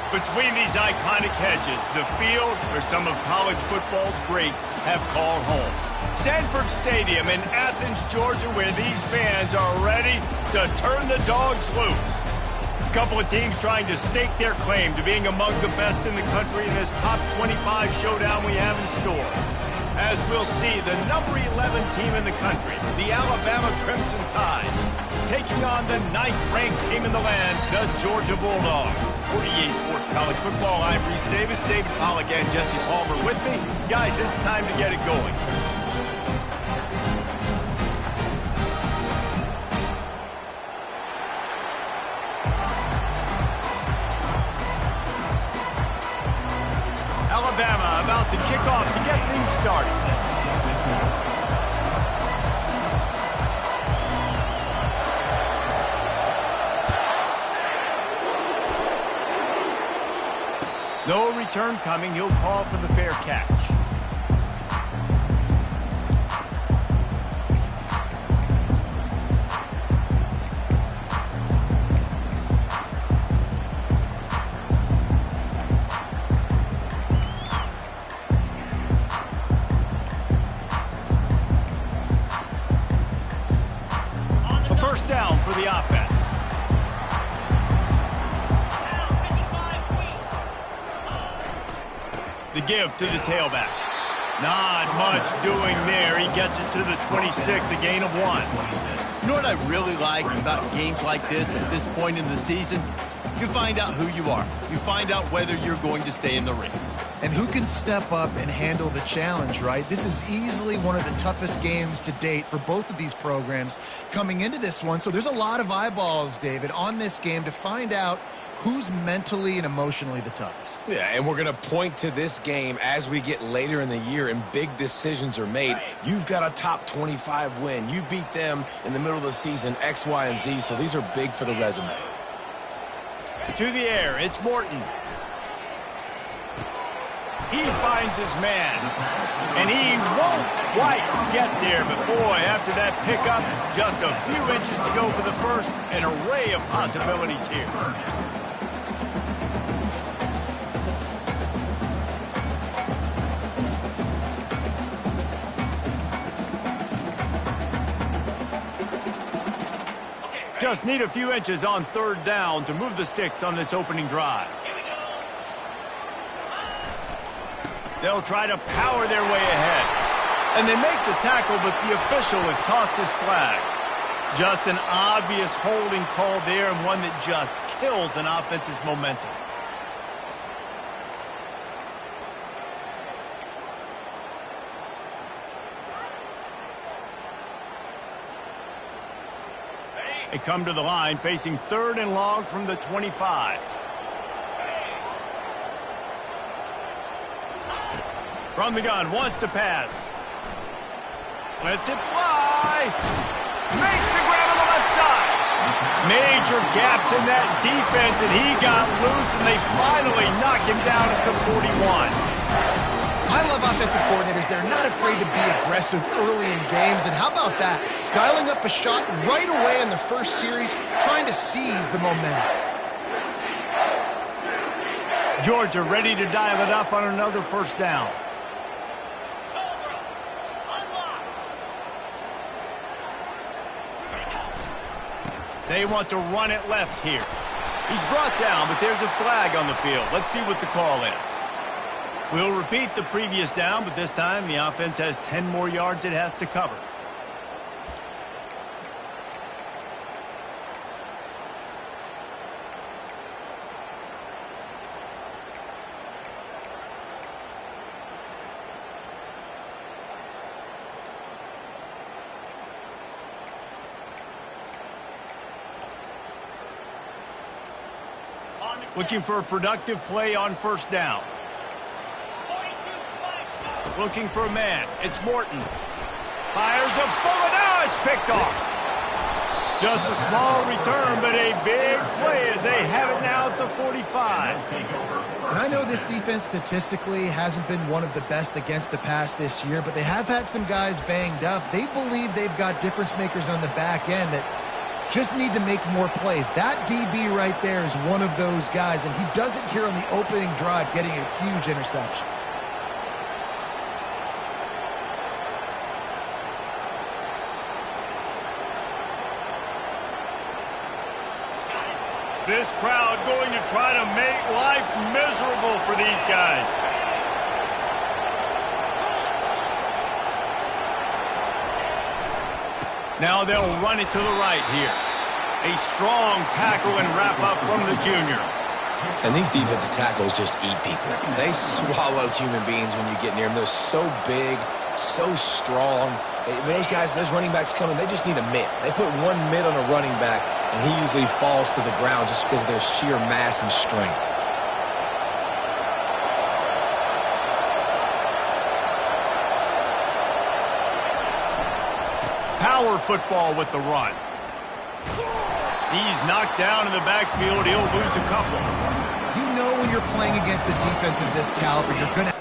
Between these iconic hedges, the field where some of college football's greats have called home. Sanford Stadium in Athens, Georgia, where these fans are ready to turn the dogs loose. A couple of teams trying to stake their claim to being among the best in the country in this top 25 showdown we have in store. As we'll see, the number 11 team in the country, the Alabama Crimson Tide, taking on the 9th-ranked team in the land, the Georgia Bulldogs. For EA Sports College Football, I'm Reese Davis, David Pollack, and Jesse Palmer with me. Guys, it's time to get it going. Alabama about to kick off to get things started. No return coming. He'll call for the fair catch. The give to the tailback. Not much doing there. He gets it to the 26, a gain of 1. You know what I really like about games like this at this point in the season? You find out who you are. You find out whether you're going to stay in the race. And who can step up and handle the challenge, right? This is easily one of the toughest games to date for both of these programs coming into this one. So there's a lot of eyeballs, David, on this game to find out who's mentally and emotionally the toughest. Yeah, and we're going to point to this game as we get later in the year and big decisions are made. You've got a top 25 win. You beat them in the middle of the season, X, Y, and Z, so these are big for the resume. To the air, it's Morton. He finds his man, and he won't quite get there, but boy, after that pickup, just a few inches to go for the first, an array of possibilities here. Just need a few inches on third down to move the sticks on this opening drive. They'll try to power their way ahead. And they make the tackle, but the official has tossed his flag. Just an obvious holding call there, and one that just kills an offense's momentum. They come to the line facing 3rd and long from the 25. From the gun, wants to pass. Lets it fly. Makes the grab on the left side. Major gaps in that defense, and he got loose, and they finally knock him down at the 41. I love offensive coordinators. They're not afraid to be aggressive early in games. And how about that? Dialing up a shot right away in the first series, trying to seize the momentum. Georgia ready to dial it up on another first down. They want to run it left here. He's brought down, but there's a flag on the field. Let's see what the call is. We'll repeat the previous down, but this time the offense has 10 more yards it has to cover. Looking for a productive play on first down. Looking for a man. It's Morton. Fires a bullet. Now it's picked off. Just a small return, but a big play as they have it now at the 45. And I know this defense statistically hasn't been one of the best against the pass this year, but they have had some guys banged up. They believe they've got difference makers on the back end that just need to make more plays. That DB right there is one of those guys, and he does it here on the opening drive, getting a huge interception. This crowd going to try to make life miserable for these guys. Now they'll run it to the right here. A strong tackle and wrap up from the junior. And these defensive tackles just eat people. They swallow human beings when you get near them. They're so big, so strong. Those guys, those running backs coming, they just need a mitt. They put one mitt on a running back, and he usually falls to the ground just because of their sheer mass and strength. Power football with the run. He's knocked down in the backfield. He'll lose a couple. You know when you're playing against a defense of this caliber, you're going to...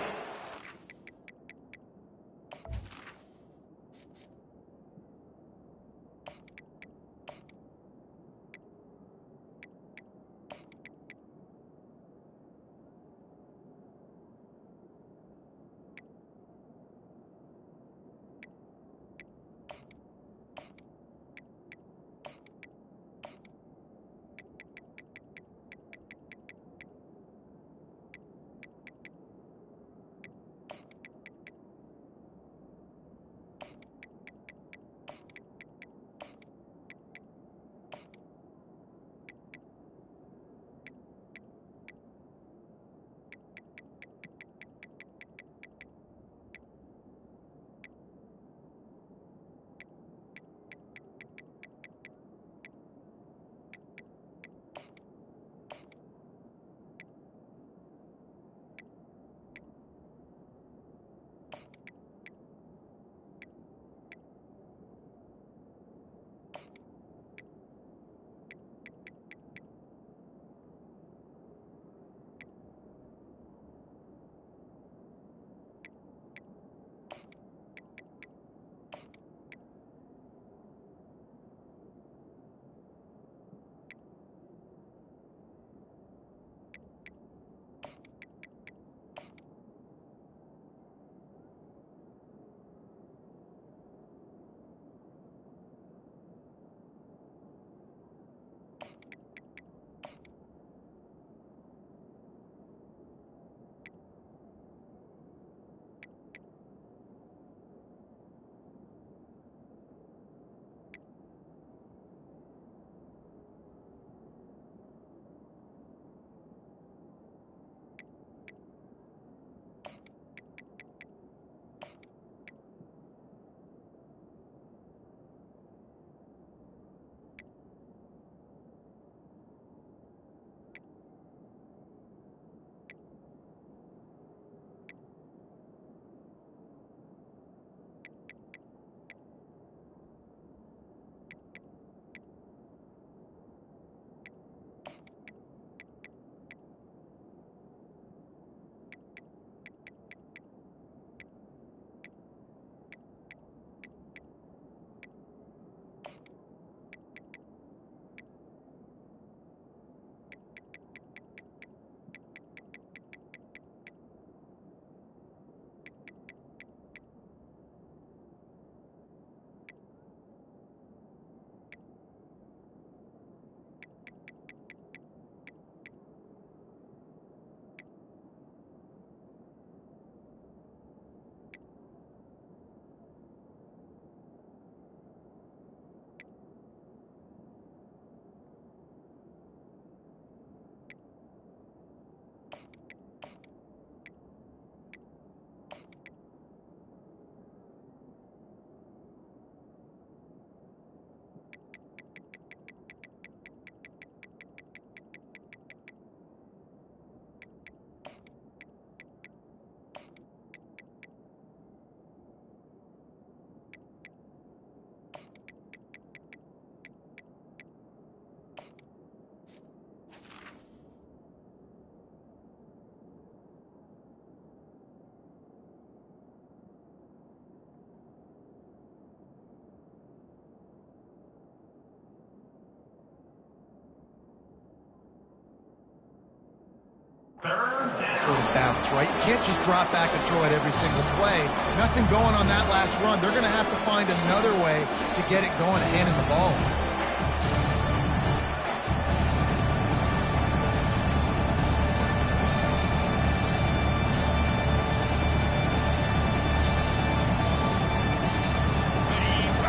Sort of bounce, right? You can't just drop back and throw it every single play. Nothing going on that last run. They're going to have to find another way to get it going and handing the ball.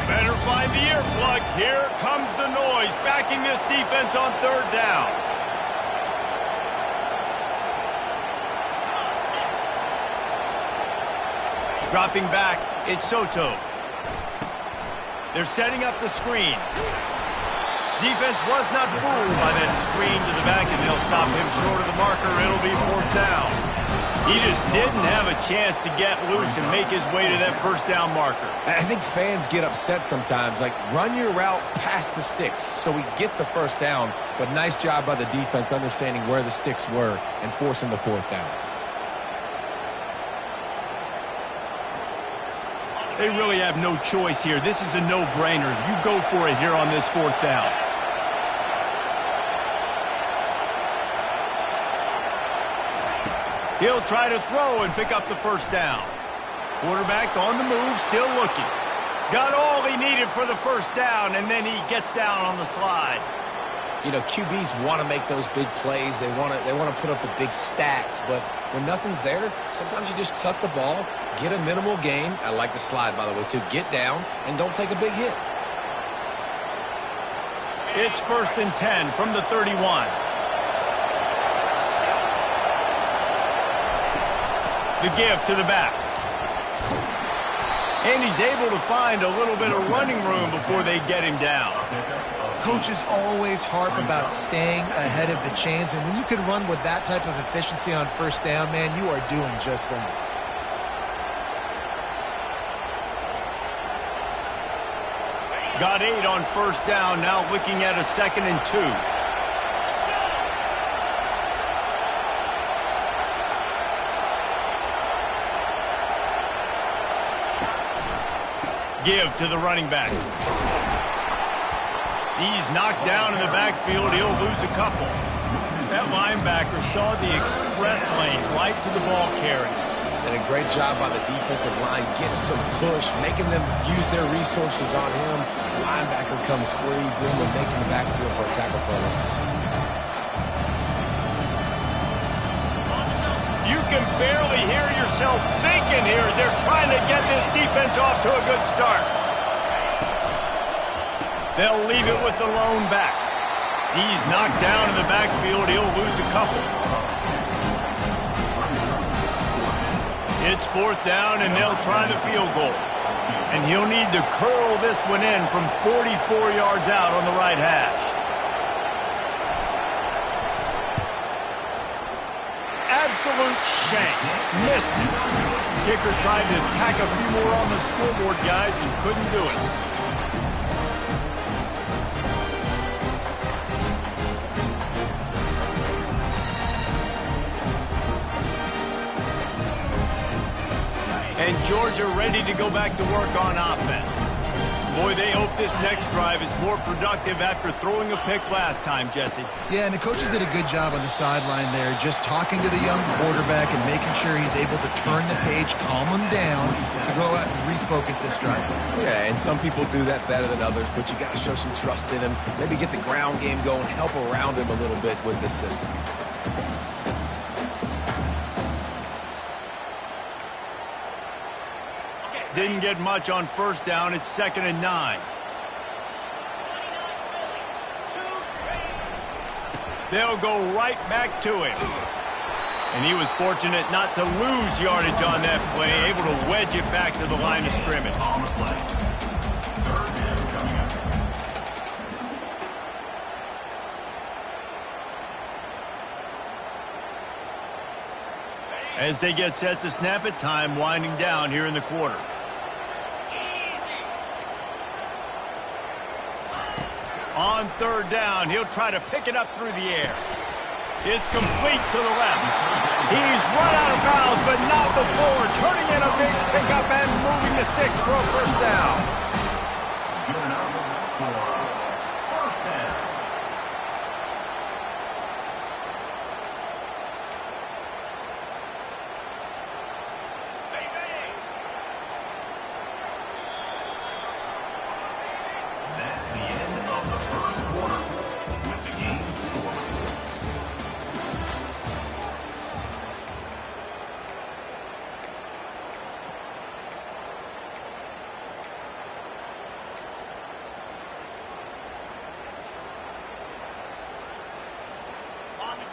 Better find the earplugs. Here comes the noise, backing this defense on third down. Dropping back, it's Soto. They're setting up the screen. Defense was not fooled by that screen to the back, and they'll stop him short of the marker. It'll be fourth down. He just didn't have a chance to get loose and make his way to that first down marker. I think fans get upset sometimes, like run your route past the sticks so we get the first down, but nice job by the defense understanding where the sticks were and forcing the fourth down. They really have no choice here. This is a no-brainer. You go for it here on this fourth down. He'll try to throw and pick up the first down. Quarterback on the move, still looking. Got all he needed for the first down, and then he gets down on the slide. You know, QBs want to make those big plays. They want to put up the big stats, but when nothing's there, sometimes you just tuck the ball, get a minimal gain. I like the slide, by the way, too. Get down and don't take a big hit. It's 1st and 10 from the 31. The give to the back. And he's able to find a little bit of running room before they get him down. Coaches always harp about staying ahead of the chains, and when you can run with that type of efficiency on first down, man, you are doing just that. Got 8 on first down, now looking at a 2nd and 2. Give to the running back. He's knocked down in the backfield. He'll lose a couple. That linebacker saw the express lane right to the ball carrier. And a great job by the defensive line, getting some push, making them use their resources on him. The linebacker comes free, boom, and making the backfield for a tackle for a loss. You can barely hear yourself thinking here as they're trying to get this defense off to a good start. They'll leave it with the lone back. He's knocked down in the backfield. He'll lose a couple. It's 4th down, and they'll try the field goal. And he'll need to curl this one in from 44 yards out on the right hash. Absolute shank. Missed it. Kicker tried to tack a few more on the scoreboard, guys, and couldn't do it. And Georgia ready to go back to work on offense. Boy, they hope this next drive is more productive after throwing a pick last time, Jesse. Yeah, and the coaches did a good job on the sideline there, just talking to the young quarterback and making sure he's able to turn the page, calm him down, to go out and refocus this drive. Yeah, and some people do that better than others, but you got to show some trust in him, maybe get the ground game going, help around him a little bit with this system. Didn't get much on first down. It's 2nd and 9. They'll go right back to him. And he was fortunate not to lose yardage on that play, able to wedge it back to the line of scrimmage. As they get set to snap it, time winding down here in the quarter. On 3rd down, he'll try to pick it up through the air. It's complete to the left. He's run out of bounds, but not before turning in a big pickup and moving the sticks for a first down.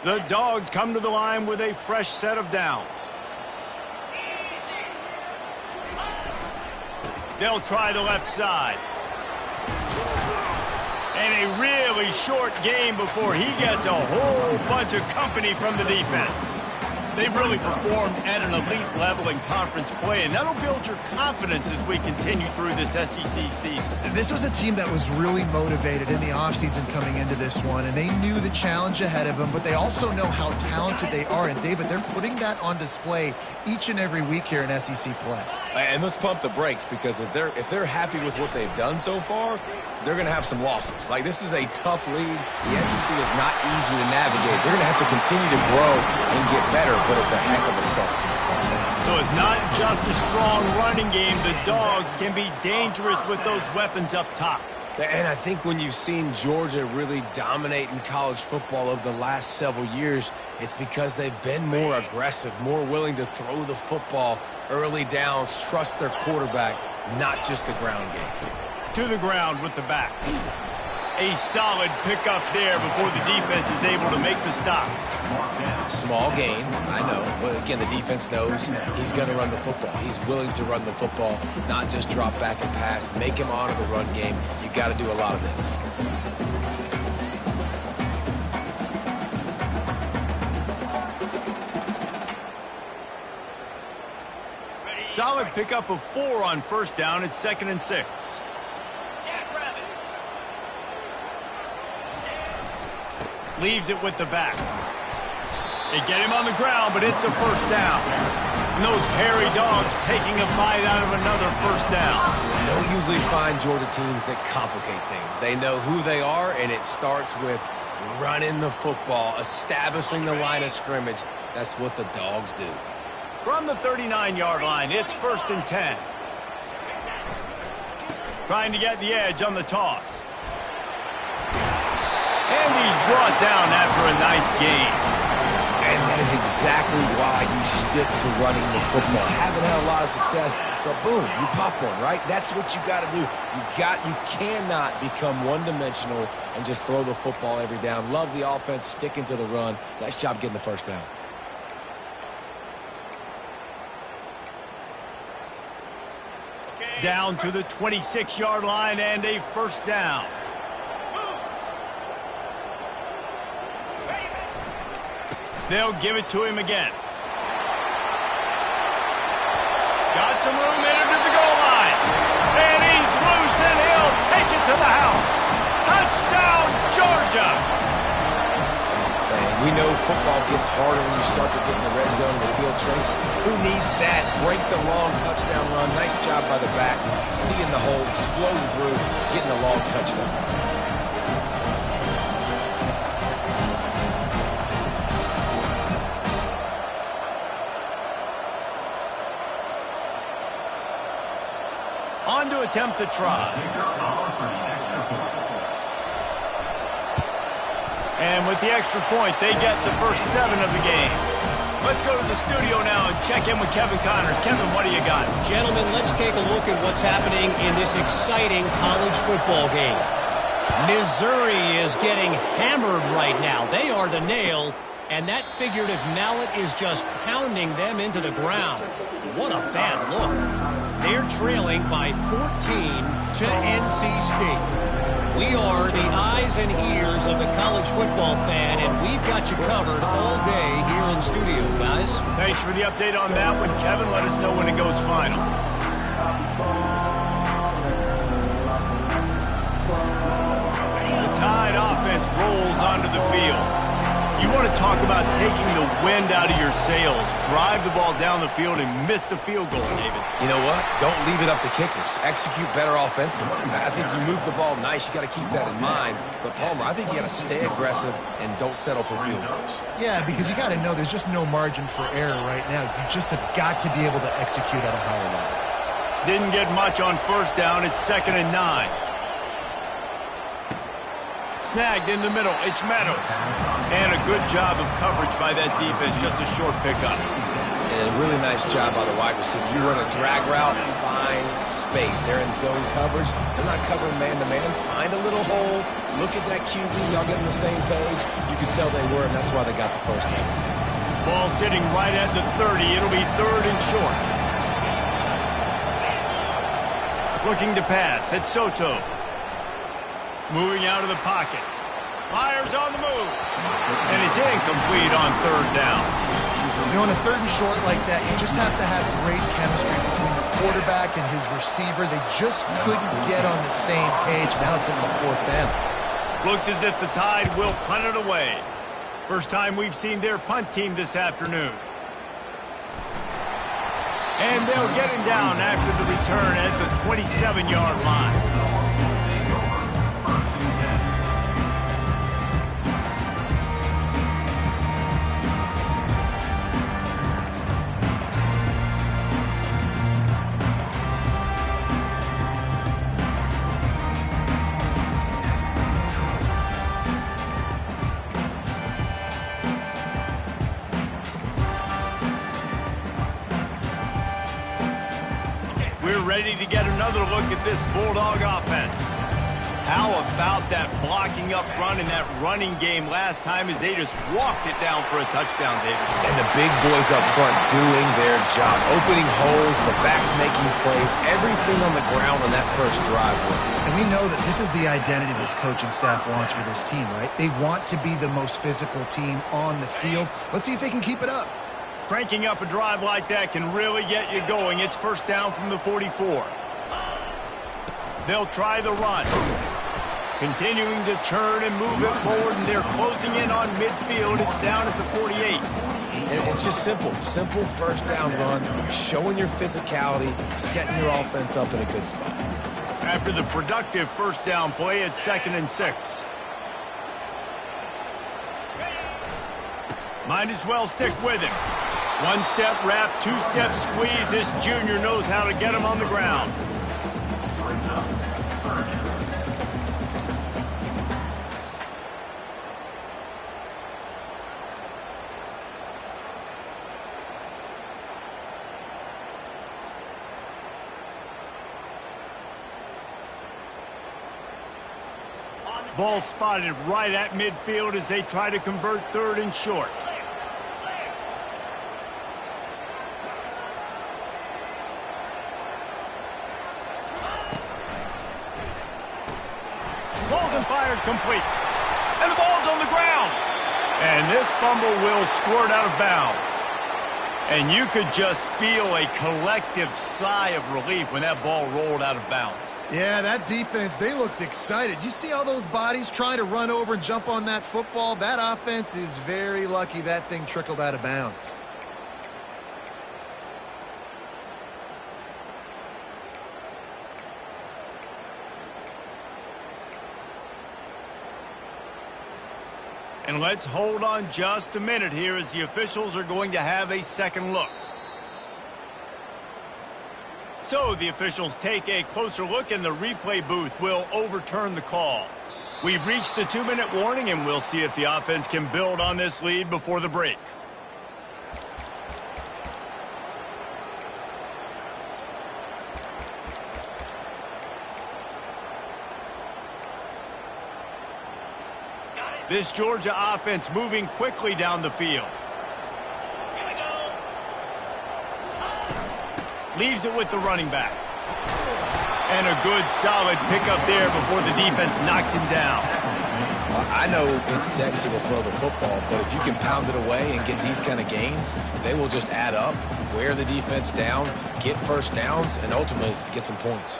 The Dogs come to the line with a fresh set of downs. They'll try the left side. And a really short game before he gets a whole bunch of company from the defense. They've really performed at an elite level in conference play, and that'll build your confidence as we continue through this SEC season. This was a team that was really motivated in the offseason coming into this one, and they knew the challenge ahead of them, but they also know how talented they are. And, David, they're putting that on display each and every week here in SEC play. And let's pump the brakes, because if they're happy with what they've done so far, they're going to have some losses. Like, this is a tough league. The SEC is not easy to navigate. They're going to have to continue to grow and get better, but it's a heck of a start. So it's not just a strong running game. The Dogs can be dangerous with those weapons up top. And I think when you've seen Georgia really dominate in college football over the last several years, it's because they've been more aggressive, more willing to throw the football, early downs, trust their quarterback, not just the ground game. To the ground with the back. A solid pickup there before the defense is able to make the stop. Small gain, I know, but again, the defense knows he's going to run the football. He's willing to run the football, not just drop back and pass, make him honor the run game. You got to do a lot of this. Solid pickup of 4 on first down. It's 2nd and 6. Leaves it with the back. They get him on the ground, but it's a first down. And those hairy Dogs taking a bite out of another first down. You don't usually find Georgia teams that complicate things. They know who they are, and it starts with running the football, establishing the line of scrimmage. That's what the Dogs do. From the 39-yard line, it's 1st and 10. Trying to get the edge on the toss. And he's brought down after a nice gain. And that is exactly why you stick to running the football. Haven't had a lot of success, but boom, you pop one, right? That's what you got to do. You cannot become one-dimensional and just throw the football every down. Love the offense, sticking to the run. Nice job getting the first down. Down to the 26-yard line and a first down. They'll give it to him again. Got some room in him to the goal line. And he's loose, and he'll take it to the house. Touchdown, Georgia! And we know football gets harder when you start to get in the red zone and the field shrinks. Who needs that? Break the long touchdown run. Nice job by the back. Seeing the hole, exploding through, getting a long touchdown. On to attempt the try. And with the extra point, they get the first 7 of the game. Let's go to the studio now and check in with Kevin Connors. Kevin, what do you got? Gentlemen, let's take a look at what's happening in this exciting college football game. Missouri is getting hammered right now. They are the nail, and that figurative mallet is just pounding them into the ground. What a bad look. They're trailing by 14 to NC State. We are the eyes and ears of the college football fan, and we've got you covered all day here in studio, guys. Thanks for the update on that one, Kevin. Let us know when it goes final. The Tide offense rolls onto the field. You want to talk about taking the wind out of your sails. Drive the ball down the field and miss the field goal, David. You know what? Don't leave it up to kickers. Execute better offensively. I think you move the ball nice. You got to keep that in mind. But, Palmer, I think you got to stay aggressive and don't settle for field goals. Yeah, because you got to know there's just no margin for error right now. You just have got to be able to execute at a higher level. Didn't get much on first down. It's 2nd and 9. Snagged in the middle. It's Meadows. And a good job of coverage by that defense. Just a short pickup. And a really nice job by the wide receiver. You run a drag route, fine. space. They're in zone coverage. They're not covering man-to-man. Find a little hole. Look at that QB. Y'all get on the same page. You can tell they were, and that's why they got the first down. Ball sitting right at the 30. It'll be 3rd and short. Looking to pass. It's Soto. Moving out of the pocket. Fires on the move. And it's incomplete on 3rd down. You know, in a 3rd and short like that, you just have to have great chemistry between the quarterback and his receiver. They just couldn't get on the same page. Now it's hits a 4th down. Looks as if the Tide will punt it away. First time we've seen their punt team this afternoon. And they'll get him down after the return at the 27-yard line. We're ready to get another look at this Bulldog offense. How about that blocking up front and that running game last time as they just walked it down for a touchdown, David? And the big boys up front doing their job. Opening holes, the backs making plays, everything on the ground on that first drive. And we know that this is the identity this coaching staff wants for this team, right? They want to be the most physical team on the field. Let's see if they can keep it up. Cranking up a drive like that can really get you going. It's 1st down from the 44. They'll try the run. Continuing to turn and move it forward, and they're closing in on midfield. It's down at the 48. And it's just simple. Simple 1st down run, showing your physicality, setting your offense up in a good spot. After the productive 1st down play, it's 2nd and 6. Might as well stick with him. 1-step wrap, 2-step squeeze. This junior knows how to get him on the ground. Ball spotted right at midfield as they try to convert 3rd and short. Fired complete. And the ball's on the ground. And this fumble will squirt out of bounds. And you could just feel a collective sigh of relief when that ball rolled out of bounds. Yeah, that defense, they looked excited. You see all those bodies trying to run over and jump on that football? That offense is very lucky that thing trickled out of bounds. And let's hold on just a minute here as the officials are going to have a second look. So the officials take a closer look and the replay booth will overturn the call. We've reached the 2-minute warning and we'll see if the offense can build on this lead before the break. This Georgia offense moving quickly down the field. Leaves it with the running back. And a good solid pickup there before the defense knocks him down. I know it's sexy to throw the football, but if you can pound it away and get these kind of gains, they will just add up, wear the defense down, get 1st downs, and ultimately get some points.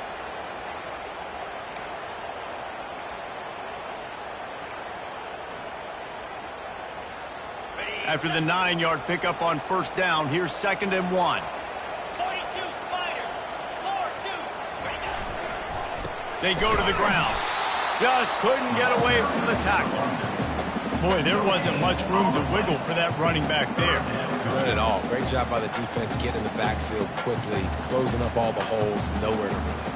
After the 9-yard pickup on 1st down, here's 2nd and 1. They go to the ground. Just couldn't get away from the tackle. Boy, there wasn't much room to wiggle for that running back there. Not at all. Great job by the defense getting in the backfield quickly, closing up all the holes, nowhere to run.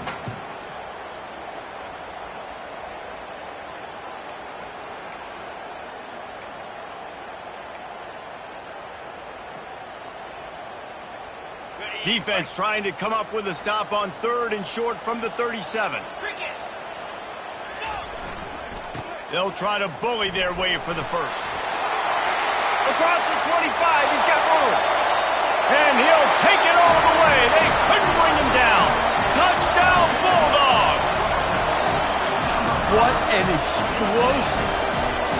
Defense trying to come up with a stop on 3rd and short from the 37. They'll try to bully their way for the first. Across the 25, he's got room. And he'll take it all the way. They couldn't bring him down. Touchdown, Bulldogs! What an explosive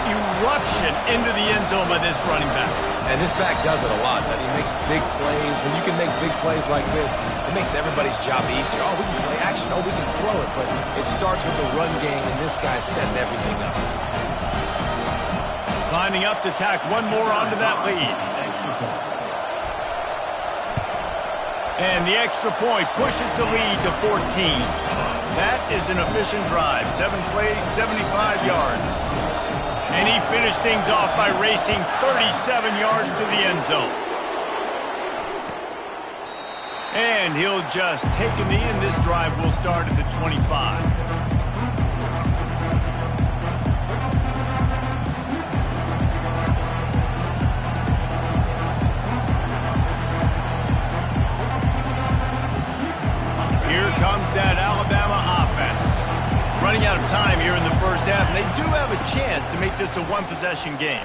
eruption into the end zone by this running back. And this back does it a lot. That he makes big plays. When you can make big plays like this, it makes everybody's job easier. Oh, we can play action. Oh, we can throw it. But it starts with the run game, and this guy's setting everything up. Lining up to tack one more onto that lead. And the extra point pushes the lead to 14. That is an efficient drive. 7 plays, 75 yards. And he finished things off by racing 37 yards to the end zone. And he'll just take a knee, and this drive will start at the 25. Here comes that Alabama offense. Running out of time here in the first half, and they do have a chance to make this a one-possession game.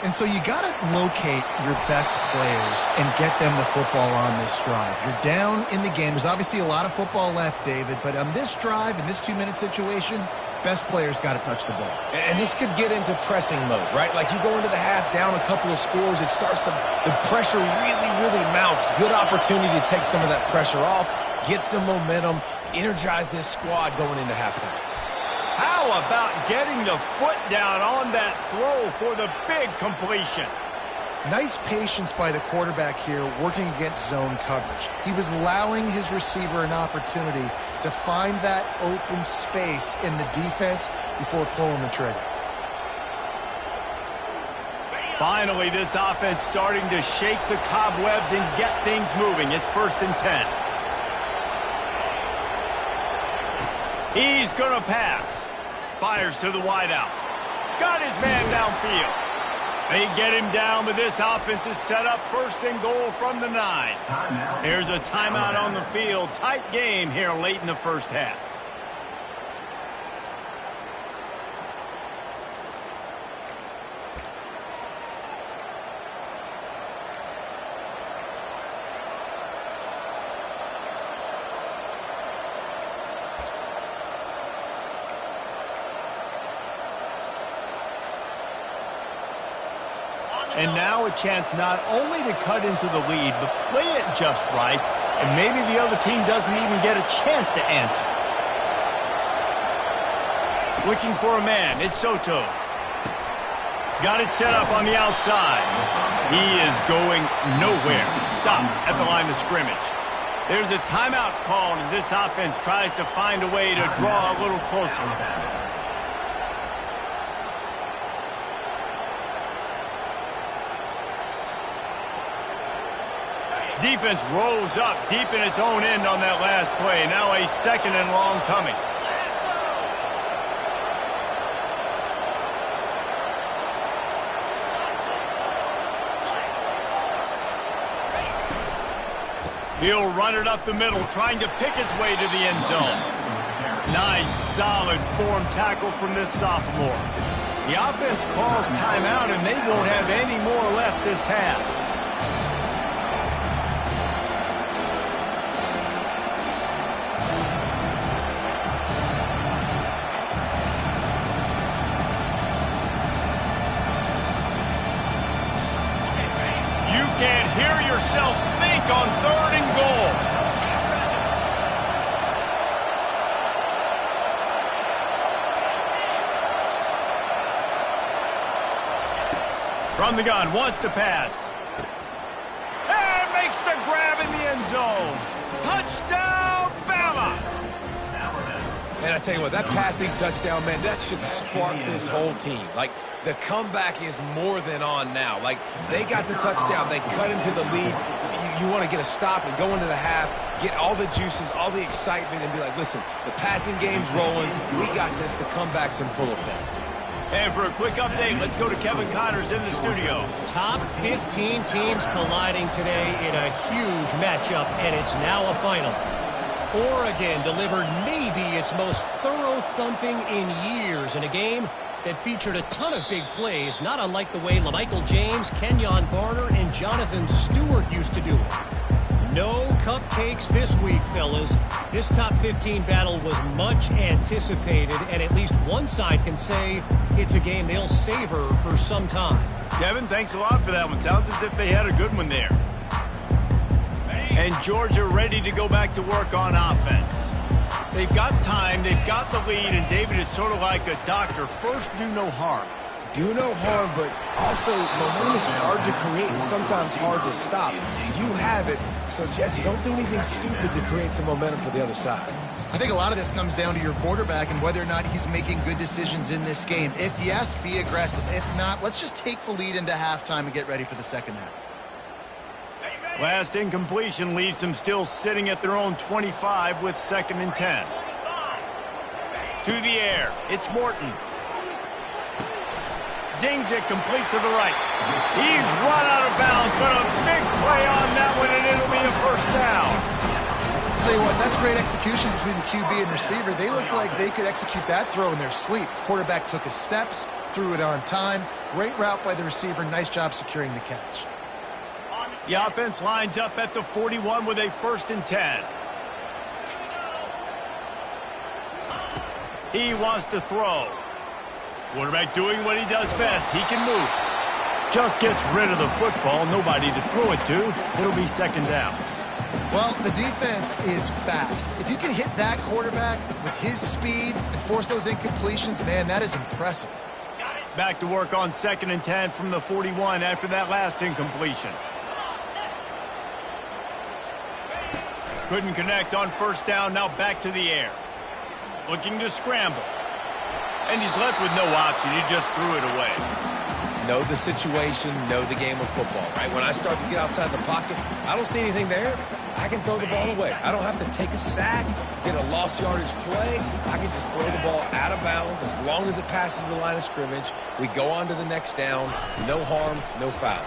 And so you got to locate your best players and get them the football on this drive. You're down in the game. There's obviously a lot of football left, David, but on this drive, in this 2-minute situation, best players got to touch the ball. And this could get into pressing mode, right? Like you go into the half down a couple of scores, it starts to, the pressure really mounts. Good opportunity to take some of that pressure off, get some momentum, energize this squad going into halftime. How about getting the foot down on that throw for the big completion? Nice patience by the quarterback here working against zone coverage. He was allowing his receiver an opportunity to find that open space in the defense before pulling the trigger. Finally, this offense starting to shake the cobwebs and get things moving. It's 1st and 10. He's going to pass. Fires to the wideout. Got his man downfield. They get him down, but this offense is set up 1st and goal from the 9. Here's a timeout on the field. Tight game here late in the first half. And now a chance not only to cut into the lead, but play it just right, and maybe the other team doesn't even get a chance to answer. Looking for a man, it's Soto. Got it set up on the outside. He is going nowhere. Stop at the line of scrimmage. There's a timeout called as this offense tries to find a way to draw a little closer. Defense rolls up deep in its own end on that last play. Now a 2nd and long coming. He'll run it up the middle, trying to pick its way to the end zone. Nice, solid form tackle from this sophomore. The offense calls timeout, and they won't have any more left this half. Can't hear yourself think on 3rd and goal. From the gun, wants to pass. And makes the grab in the end zone. Touchdown, Bama! And I tell you what, that passing touchdown, man, that should spark this whole team. Like, the comeback is more than on now. Like, they got the touchdown. They cut into the lead. You want to get a stop and go into the half, get all the juices, all the excitement, and be like, listen, the passing game's rolling. We got this. The comeback's in full effect. And for a quick update, let's go to Kevin Connors in the studio. Top 15 teams colliding today in a huge matchup, and it's now a final. Oregon delivered maybe its most thorough thumping in years in a game that featured a ton of big plays, not unlike the way LaMichael James, Kenyon Barner, and Jonathan Stewart used to do it. No cupcakes this week, fellas. This top 15 battle was much anticipated, and at least one side can say it's a game they'll savor for some time. Kevin, thanks a lot for that one. Sounds as if they had a good one there. And Georgia ready to go back to work on offense. They've got time, they've got the lead, and David, it's sort of like a doctor. First, do no harm. Do no harm, but also momentum is hard to create and sometimes hard to stop. You have it, so Jesse, don't do anything stupid to create some momentum for the other side. I think a lot of this comes down to your quarterback and whether or not he's making good decisions in this game. If yes, be aggressive. If not, let's just take the lead into halftime and get ready for the second half. Last incompletion leaves them still sitting at their own 25 with 2nd and 10. To the air, it's Morton. Zings it complete to the right. He's run out of bounds, but a big play on that one, and it'll be a first down. I'll tell you what, that's great execution between the QB and receiver. They look like they could execute that throw in their sleep. Quarterback took his steps, threw it on time. Great route by the receiver. Nice job securing the catch. The offense lines up at the 41 with a 1st and 10. He wants to throw. Quarterback doing what he does best. He can move. Just gets rid of the football. Nobody to throw it to. It'll be 2nd down. Well, the defense is fast. If you can hit that quarterback with his speed and force those incompletions, man, that is impressive. Back to work on 2nd and 10 from the 41 after that last incompletion. Couldn't connect on 1st down. Now back to the air. Looking to scramble. And he's left with no option. He just threw it away. Know the situation, know the game of football, right? When I start to get outside the pocket, I don't see anything there. I can throw the ball away. I don't have to take a sack, get a lost yardage play. I can just throw the ball out of bounds as long as it passes the line of scrimmage. We go on to the next down. No harm, no foul.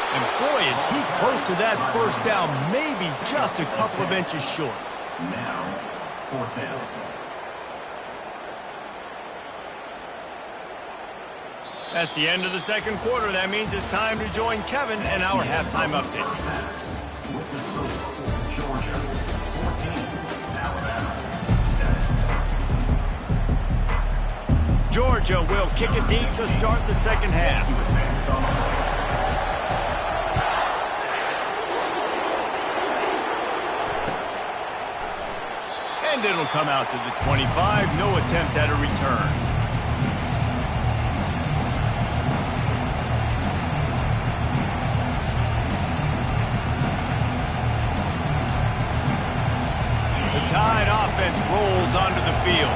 And boy, is he close to that 1st down, maybe just a couple of inches short. Now, 4th down. That's the end of the 2nd quarter. That means it's time to join Kevin and our halftime update. With the score, Georgia 14, Alabama 7. Georgia will kick it deep to start the 2nd half. And it'll come out to the 25. No attempt at a return. The Tide offense rolls onto the field.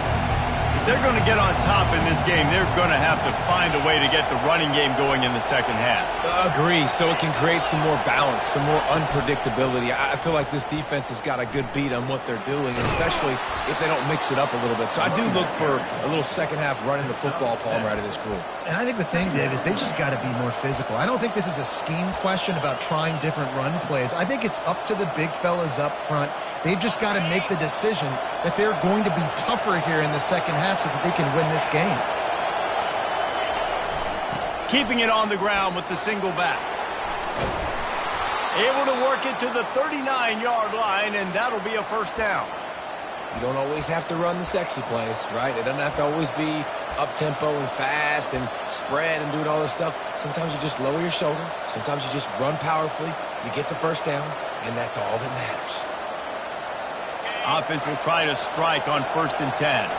If they're going to get on top in this game, they're going to have to find a way to get the running game going in the 2nd half. Agree, so it can create some more balance, some more unpredictability. I feel like this defense has got a good beat on what they're doing, especially if they don't mix it up a little bit. So I do look for a little 2nd half running the football, Palmer, out of this group. And I think the thing, Dave, is they just got to be more physical. I don't think this is a scheme question about trying different run plays. I think it's up to the big fellas up front. They've just got to make the decision that they're going to be tougher here in the 2nd half so that they can win this game. Keeping it on the ground with the single back. Able to work it to the 39-yard line, and that'll be a 1st down. You don't always have to run the sexy plays, right? It doesn't have to always be up-tempo and fast and spread and doing all this stuff. Sometimes you just lower your shoulder. Sometimes you just run powerfully. You get the 1st down, and that's all that matters. Offense will try to strike on 1st and 10.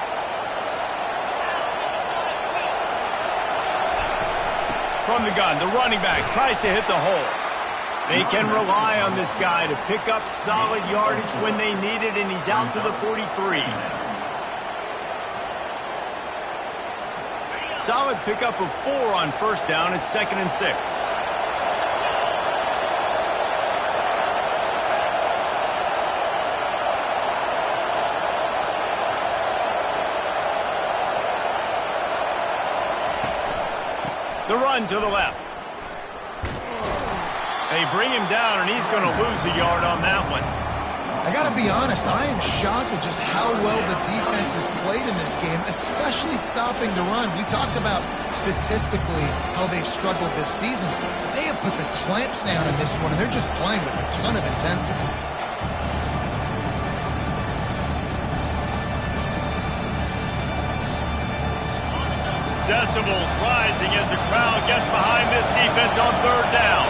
From the gun, the running back tries to hit the hole. They can rely on this guy to pick up solid yardage when they need it, and he's out to the 43. Solid pickup of 4 on 1st down. It's 2nd and 6. The run to the left. They bring him down, and he's going to lose a yard on that one. I got to be honest, I am shocked at just how well the defense has played in this game, especially stopping the run. We talked about statistically how they've struggled this season, but they have put the clamps down in this one, and they're just playing with a ton of intensity. Decibels rising as the crowd gets behind this defense on third down.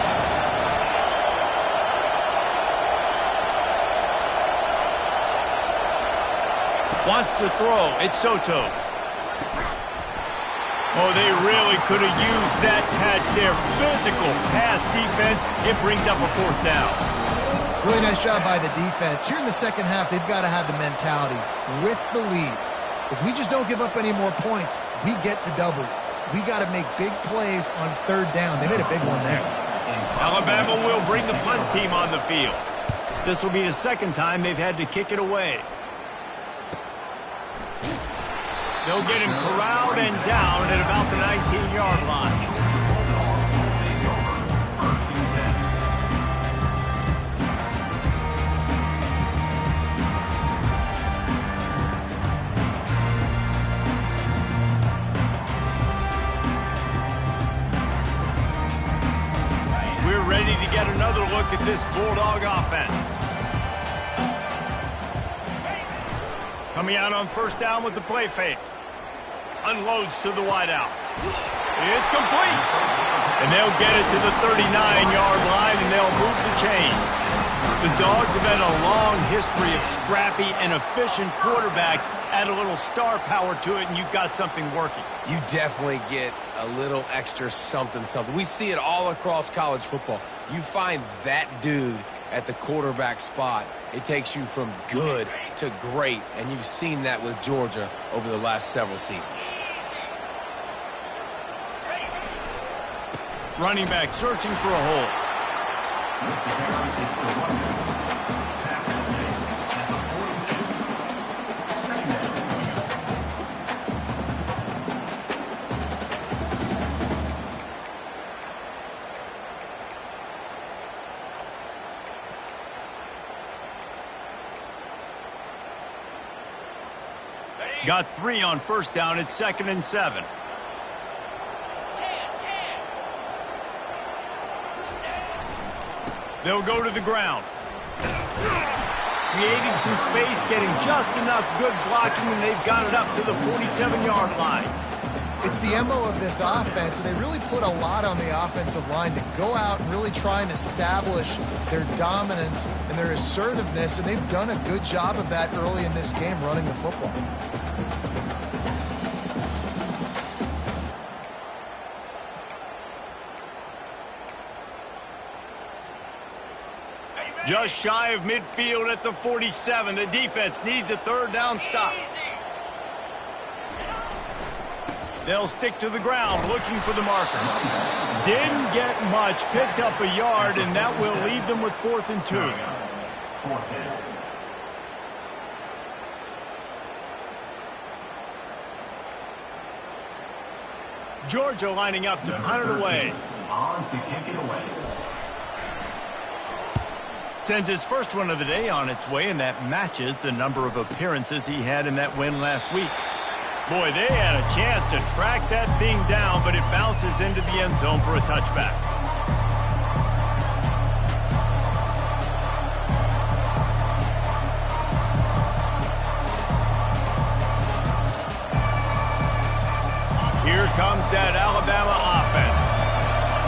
Wants to throw. It's Soto. Oh, they really could have used that catch there. Physical pass defense. It brings up a fourth down. Really nice job by the defense. Here in the second half, they've got to have the mentality with the lead. If we just don't give up any more points, we get the W. We got to make big plays on third down. They made a big one there. Alabama will bring the punt team on the field. This will be the second time they've had to kick it away. They'll get him corralled and down at about the 19-yard line. We're ready to get another look at this Bulldog offense. Coming out on first down with the play fake. Unloads to the wideout. It's complete. And they'll get it to the 39-yard line, and they'll move the chains. The Dogs have had a long history of scrappy and efficient quarterbacks. Add a little star power to it, and you've got something working. You definitely get a little extra something. We see it all across college football. You find that dude at the quarterback spot, it takes you from good to great, and you've seen that with Georgia over the last several seasons. Running back searching for a hole. Got 3 on first down. It's 2nd and 7. They'll go to the ground. Creating some space, getting just enough good blocking, and they've got it up to the 47-yard line. It's the MO of this offense, and they really put a lot on the offensive line to go out and really try and establish their dominance and their assertiveness, and they've done a good job of that early in this game running the football. Just shy of midfield at the 47. The defense needs a third down stop. They'll stick to the ground looking for the marker. Didn't get much, picked up a yard, and that will leave them with 4th and 2. Georgia lining up to punt it away. On to kick it away. Sends his first one of the day on its way, and that matches the number of appearances he had in that win last week. Boy, they had a chance to track that thing down, but it bounces into the end zone for a touchback. Here comes that Alabama offense.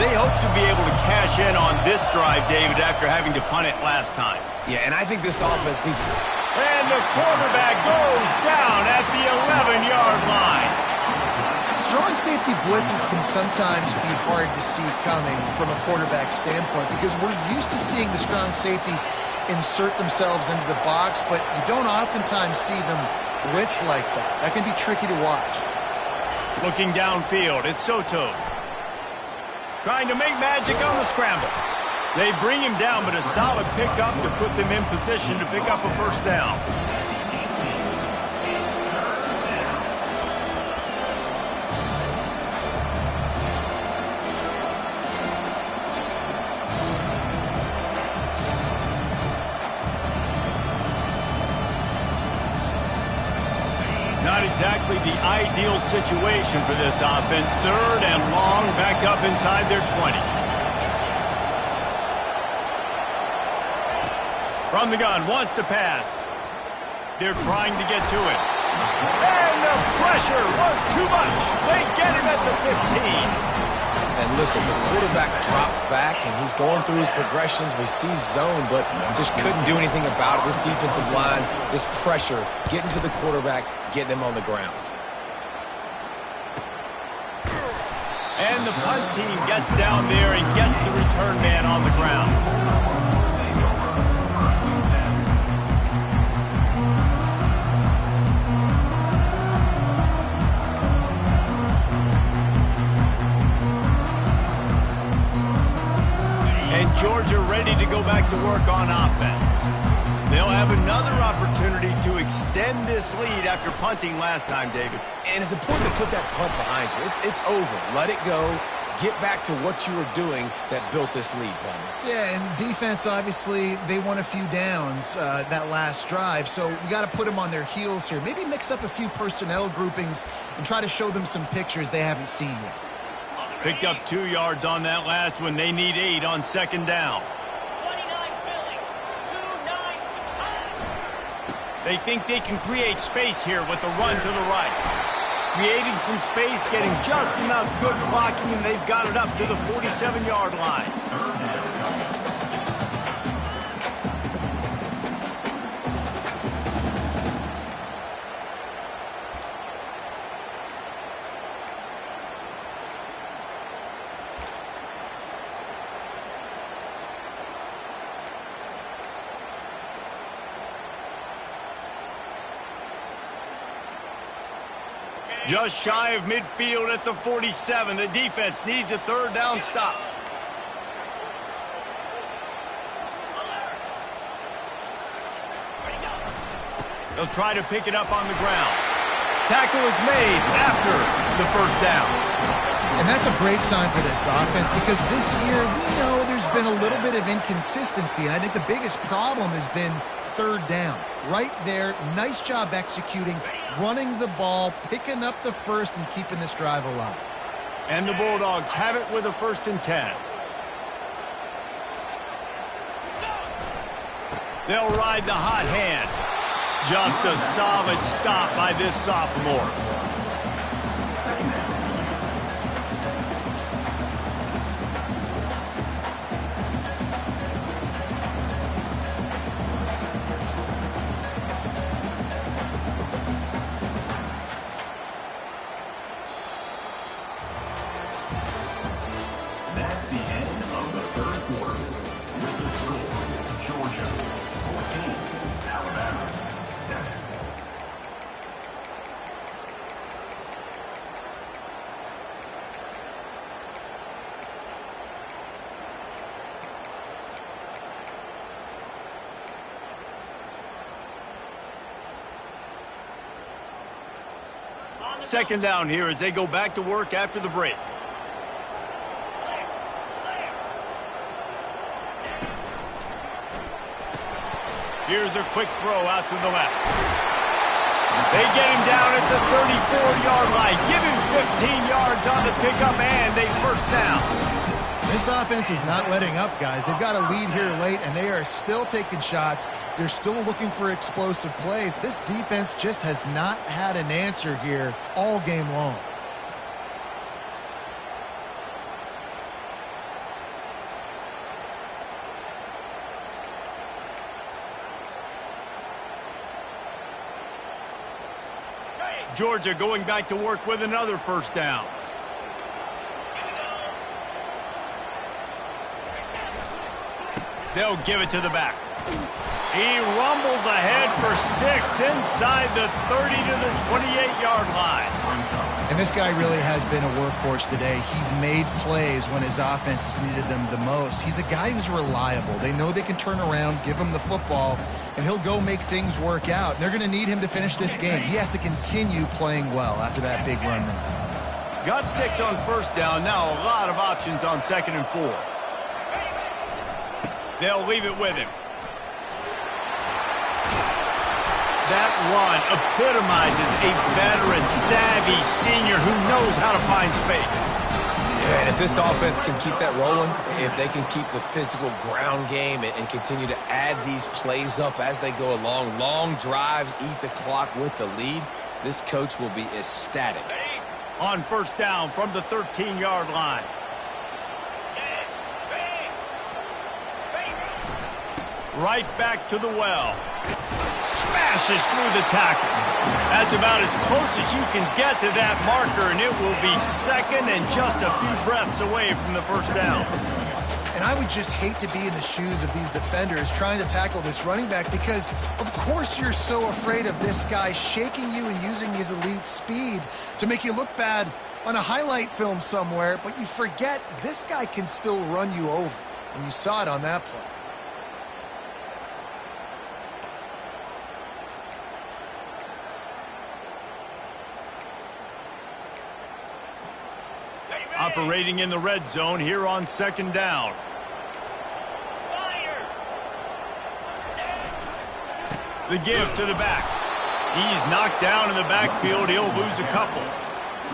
They hope to be able to cash in on this drive, David, after having to punt it last time. Yeah, and I think this offense needs... And the quarterback goes down at the 11-yard line. Strong safety blitzes can sometimes be hard to see coming from a quarterback standpoint because we're used to seeing the strong safeties insert themselves into the box, but you don't oftentimes see them blitz like that. That can be tricky to watch. Looking downfield, it's Soto. Trying to make magic on the scramble. They bring him down, but a solid pickup to put them in position to pick up a first down. exactly the ideal situation for this offense. 3rd and long, back up inside their 20. From the gun, wants to pass. They're trying to get to it. And the pressure was too much. They get him at the 15. And listen, the quarterback drops back, and he's going through his progressions. We see zone, but just couldn't do anything about it. This defensive line, this pressure, getting to the quarterback, getting him on the ground. And the punt team gets down there and gets the return man on the ground. And Georgia ready to go back to work on offense. They'll have another opportunity to extend this lead after punting last time, David. And it's important to put that punt behind you. It's over. Let it go. Get back to what you were doing that built this lead, Palmer. Yeah, and defense, obviously, they won a few downs that last drive, so you got to put them on their heels here. Maybe mix up a few personnel groupings and try to show them some pictures they haven't seen yet. Picked up 2 yards on that last one. They need 8 on 2nd down. They think they can create space here with a run to the right. Creating some space, getting just enough good blocking, and they've got it up to the 47-yard line. Just shy of midfield at the 47. The defense needs a 3rd down stop. They'll try to pick it up on the ground. Tackle is made after the 1st down. And that's a great sign for this offense because this year we know there's been a little bit of inconsistency, and I think the biggest problem has been 3rd down. Right there, nice job executing, running the ball, picking up the 1st, and keeping this drive alive. And the Bulldogs have it with a 1st and 10. They'll ride the hot hand. Just a solid stop by this sophomore. That's the end of the 3rd quarter. With the score, Georgia 14, Alabama 7. Second down here as they go back to work after the break. Here's a quick throw out to the left. They get him down at the 34-yard line. Give him 15 yards on the pickup and a 1st down. This offense is not letting up, guys. They've got a lead here late, and they are still taking shots. They're still looking for explosive plays. This defense just has not had an answer here all game long. Georgia going back to work with another 1st down. They'll give it to the back. He rumbles ahead for 6 inside the 30 to the 28-yard line. And this guy really has been a workhorse today. He's made plays when his offense has needed them the most. He's a guy who's reliable. They know they can turn around, give him the football, and he'll go make things work out. They're going to need him to finish this game. He has to continue playing well after that big run there. Got 6 on 1st down. Now a lot of options on 2nd and 4. They'll leave it with him. That run epitomizes a veteran, savvy senior who knows how to find space. Yeah, and if this offense can keep that rolling, if they can keep the physical ground game and continue to add these plays up as they go along, long drives, eat the clock with the lead, this coach will be ecstatic. On first down from the 13-yard line. Right back to the well. Smashes through the tackle. That's about as close as you can get to that marker, and it will be second and just a few breaths away from the first down. And I would just hate to be in the shoes of these defenders trying to tackle this running back because, of course, you're so afraid of this guy shaking you and using his elite speed to make you look bad on a highlight film somewhere, but you forget this guy can still run you over, and you saw it on that play. Operating in the red zone here on second down. The give to the back. He's knocked down in the backfield. He'll lose a couple.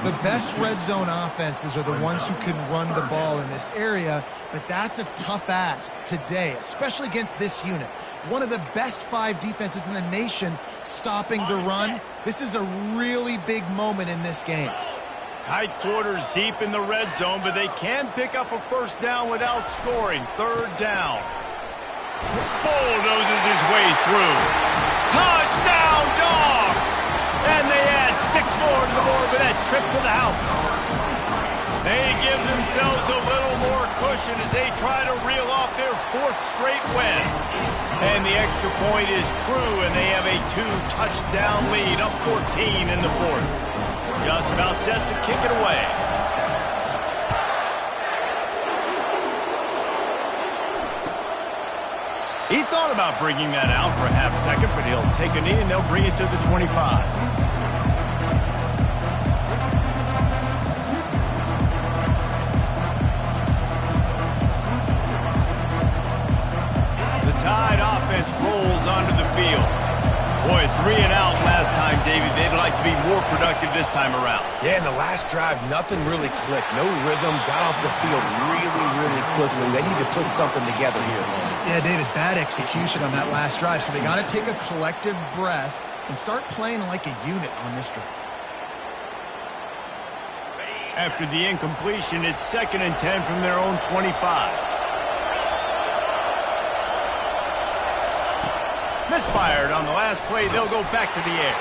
The best red zone offenses are the ones who can run the ball in this area, but that's a tough ask today, especially against this unit. One of the best 5 defenses in the nation stopping the run. This is a really big moment in this game. Tight quarters deep in the red zone, but they can pick up a first down without scoring. Third down. Bulldozes his way through. Touchdown, Dogs! And they add 6 more to the board with that trip to the house. They give themselves a little more cushion as they try to reel off their 4th straight win. And the extra point is true, and they have a 2-touchdown lead, up 14 in the 4th. Just about set to kick it away. He thought about bringing that out for a half second, but he'll take a knee and they'll bring it to the 25. The Tide offense rolls onto the field. Boy, 3 and out last time, David. They'd like to be more productive this time around. Yeah, in the last drive, nothing really clicked. No rhythm, got off the field really quickly. They need to put something together here. Yeah, David, bad execution on that last drive, so they got to take a collective breath and start playing like a unit on this drive. After the incompletion, it's 2nd and 10 from their own 25. Misfired on the last play. They'll go back to the air.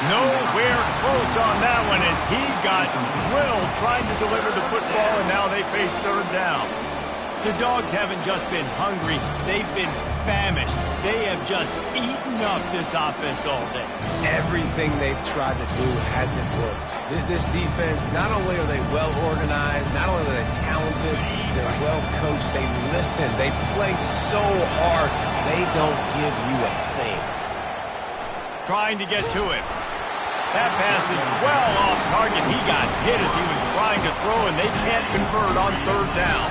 Nowhere close on that one as he got drilled trying to deliver the football, and now they face third down. The Dogs haven't just been hungry. They've been famished. They have just eaten up this offense all day. Everything they've tried to do hasn't worked. This defense, not only are they well organized, not only are they talented, they're well coached. They listen. They play so hard. They don't give you a thing. Trying to get to him. That pass is well off target. He got hit as he was trying to throw, and they can't convert on third down.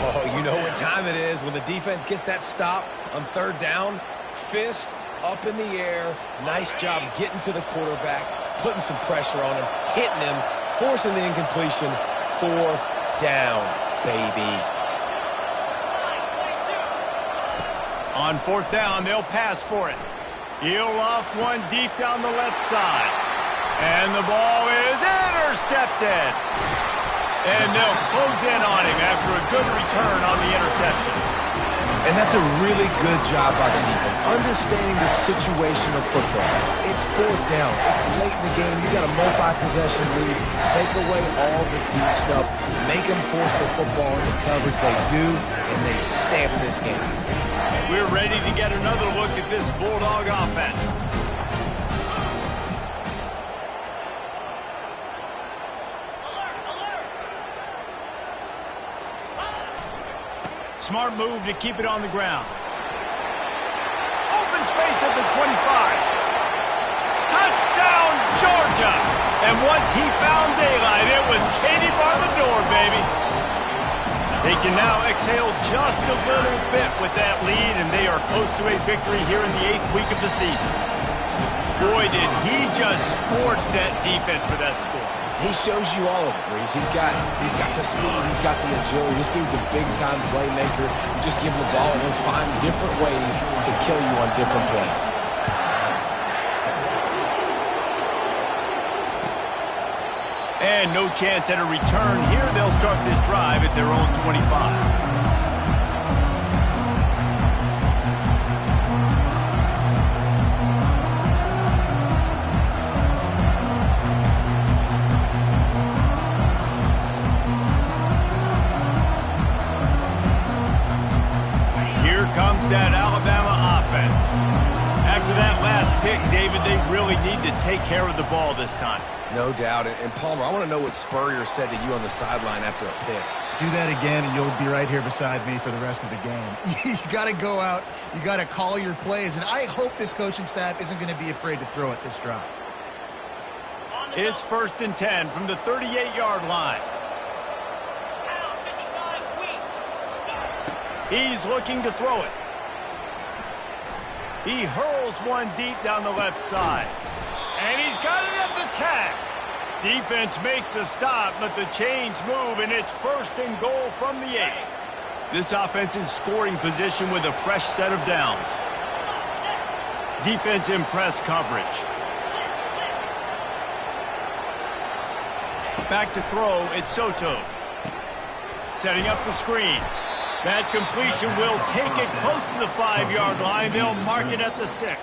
Oh, you know what time it is when the defense gets that stop on third down. Fist up in the air. Nice job getting to the quarterback, putting some pressure on him, hitting him, forcing the incompletion. 4th down, baby. On 4th down, they'll pass for it. He'll loft one deep down the left side. And the ball is intercepted. And they'll close in on him after a good return on the interception. And that's a really good job by the defense, understanding the situation of football. It's 4th down. It's late in the game. You got a multi-possession lead. Take away all the deep stuff. Make them force the football into coverage. They do, and they stamp this game. We're ready to get another look at this Bulldog offense. Smart move to keep it on the ground. Open space at the 25. Touchdown, Georgia! And once he found daylight, it was Katie bar the door, baby. They can now exhale just a little bit with that lead, and they are close to a victory here in the 8th week of the season. Boy, did he just scorch that defense for that score. He shows you all of it, Reese. He's got the speed. He's got the agility. This dude's a big-time playmaker. You just give him the ball, and he'll find different ways to kill you on different plays. And no chance at a return here. They'll start this drive at their own 25. That Alabama offense. After that last pick, David, they really need to take care of the ball this time. No doubt. And Palmer, I want to know what Spurrier said to you on the sideline after a pick. Do that again, and you'll be right here beside me for the rest of the game. You got to go out. You got to call your plays, and I hope this coaching staff isn't going to be afraid to throw it this drive. It's 1st and 10 from the 38-yard line. He's looking to throw it. He hurls one deep down the left side. And he's got it at the tag. Defense makes a stop, but the chains move, and it's 1st and goal from the 8. This offense in scoring position with a fresh set of downs. Defense in press coverage. Back to throw, it's Soto. Setting up the screen. That completion will take it close to the 5-yard line. They'll mark it at the 6.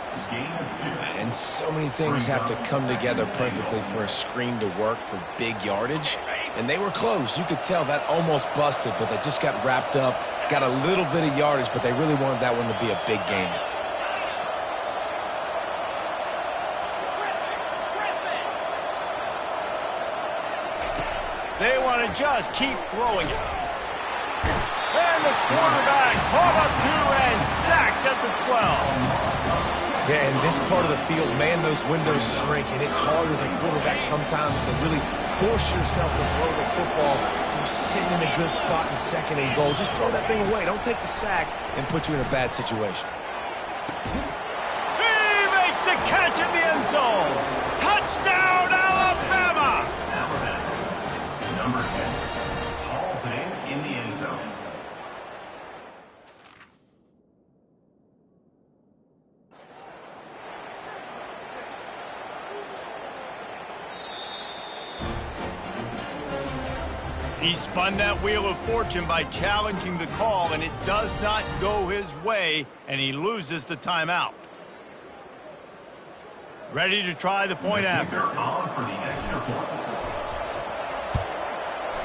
And so many things have to come together perfectly for a screen to work for big yardage. And they were close. You could tell that almost busted, but they just got wrapped up, got a little bit of yardage, but they really wanted that one to be a big game. They want to just keep throwing it. And the quarterback caught up to and sacked at the 12. Yeah, in this part of the field, man, those windows shrink, and it's hard as a quarterback sometimes to really force yourself to throw the football. You're sitting in a good spot in 2nd and goal. Just throw that thing away. Don't take the sack and put you in a bad situation. He makes a catch in the end zone. Touchdown, Alabama! Number 10 hauls it in the end zone. He spun that wheel of fortune by challenging the call, and it does not go his way, and he loses the timeout. Ready to try the point after. On for the extra point.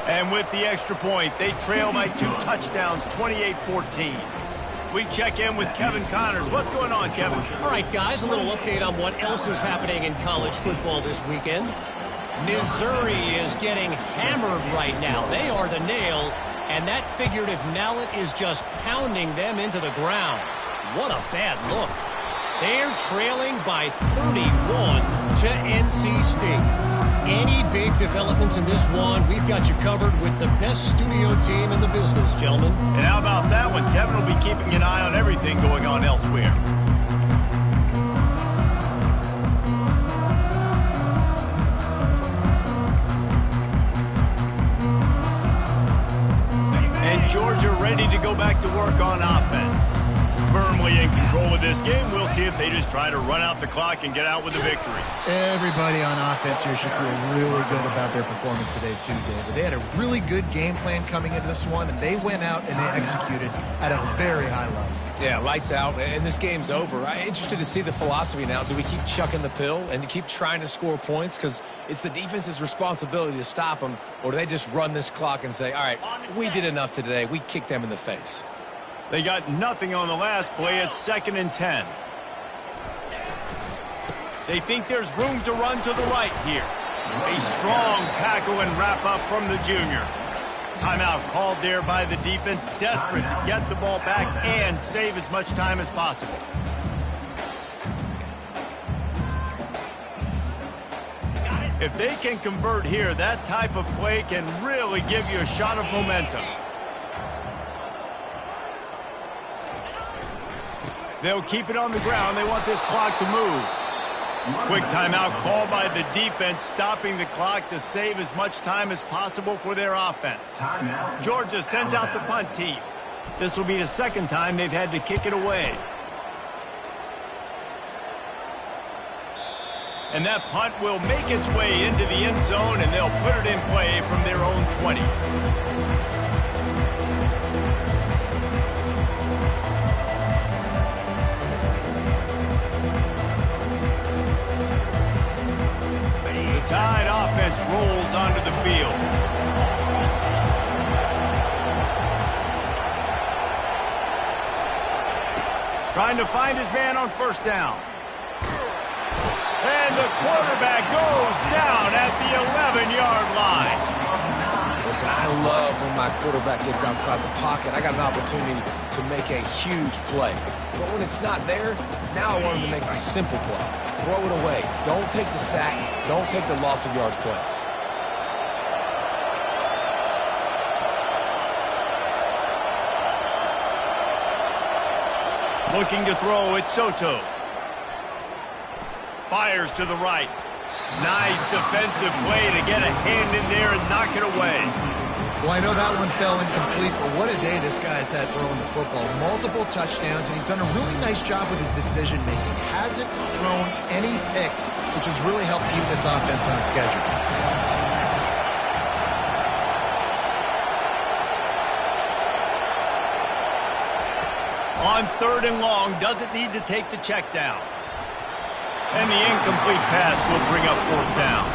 And with the extra point, they trail by 2 touchdowns, 28-14. We check in with Kevin Connors. What's going on, Kevin? All right, guys, a little update on what else is happening in college football this weekend. Missouri is getting hammered right now. They are the nail, and that figurative mallet is just pounding them into the ground. What a bad look. They're trailing by 31 to NC State. Any big developments in this one, we've got you covered with the best studio team in the business, gentlemen. And how about that one? Kevin will be keeping an eye on everything going on elsewhere. And Georgia ready to go back to work on offense. Firmly in control of this game. We'll see if they just try to run out the clock and get out with a victory. Everybody on offense here should feel really good about their performance today too, David. They had a really good game plan coming into this one, and they went out and they executed at a very high level. Yeah, lights out, and this game's over. I'm interested to see the philosophy now. Do we keep chucking the pill and keep trying to score points? Because it's the defense's responsibility to stop them, or do they just run this clock and say, all right, we did enough today. We kicked them in the face. They got nothing on the last play. It's 2nd and 10. They think there's room to run to the right here. A strong tackle and wrap up from the junior. Timeout called there by the defense, desperate to get the ball back and save as much time as possible. If they can convert here, that type of play can really give you a shot of momentum. They'll keep it on the ground. They want this clock to move. Quick timeout called by the defense, stopping the clock to save as much time as possible for their offense. Georgia sends out the punt team. This will be the second time they've had to kick it away. And that punt will make its way into the end zone, and they'll put it in play from their own 20. The Tide offense rolls onto the field. Trying to find his man on first down. And the quarterback goes down at the 11-yard line. Listen, I love when my quarterback gets outside the pocket. I got an opportunity to make a huge play. But when it's not there, now I want him to make a simple play. Throw it away. Don't take the sack. Don't take the loss of yards plays. Looking to throw, it's Soto. Fires to the right. Nice defensive play to get a hand in there and knock it away. Well, I know that one fell incomplete, but what a day this guy's had throwing the football. Multiple touchdowns, and he's done a really nice job with his decision-making. Hasn't thrown any picks, which has really helped keep this offense on schedule. On 3rd and long, doesn't need to take the check down. And the incomplete pass will bring up 4th down.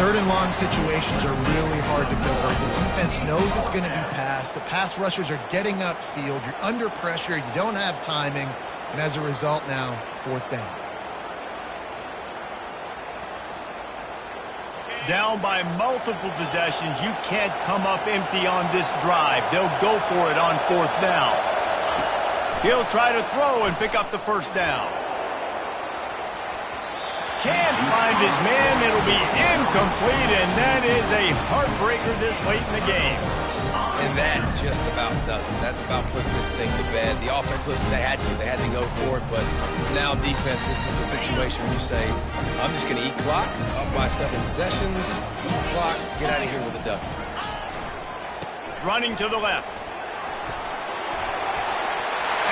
3rd and long situations are really hard to convert. The defense knows it's going to be passed. The pass rushers are getting upfield. You're under pressure. You don't have timing. And as a result now, 4th down. Down by multiple possessions. You can't come up empty on this drive. They'll go for it on 4th down. He'll try to throw and pick up the 1st down. Can't find his man. It'll be incomplete, and that is a heartbreaker this late in the game. And that just about does it. That about puts this thing to bed. The offense, listen, they had to go for it, but now defense, this is the situation where you say, I'm just going to eat clock, up by 7 possessions, eat clock, get out of here with a W. Running to the left.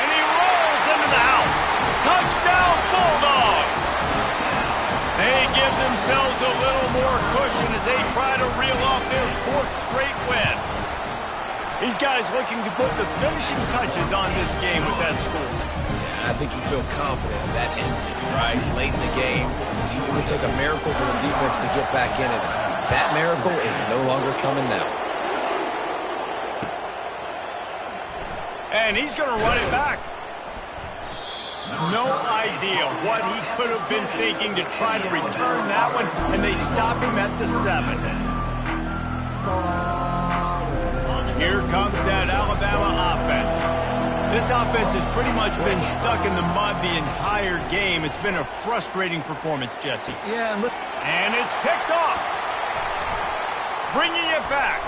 And he rolls into the house. Touchdown, Bulldogs! They give themselves a little more cushion as they try to reel off their 4th straight win. These guys looking to put the finishing touches on this game with that score. I think you feel confident that ends it, right? Late in the game, it would take a miracle for the defense to get back in it. That miracle is no longer coming now. And he's going to run it back. No idea what he could have been thinking to try to return that one, and they stop him at the 7. Here comes that Alabama offense. This offense has pretty much been stuck in the mud the entire game. It's been a frustrating performance, Jesse. Yeah, and it's picked off. Bringing it back.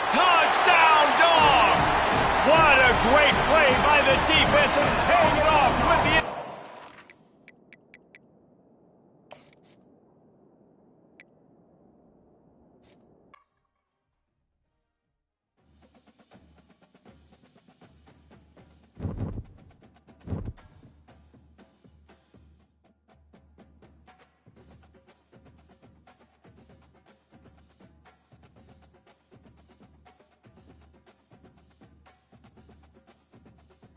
Touchdown, Dogs! What a great play by the defense and paying it off with the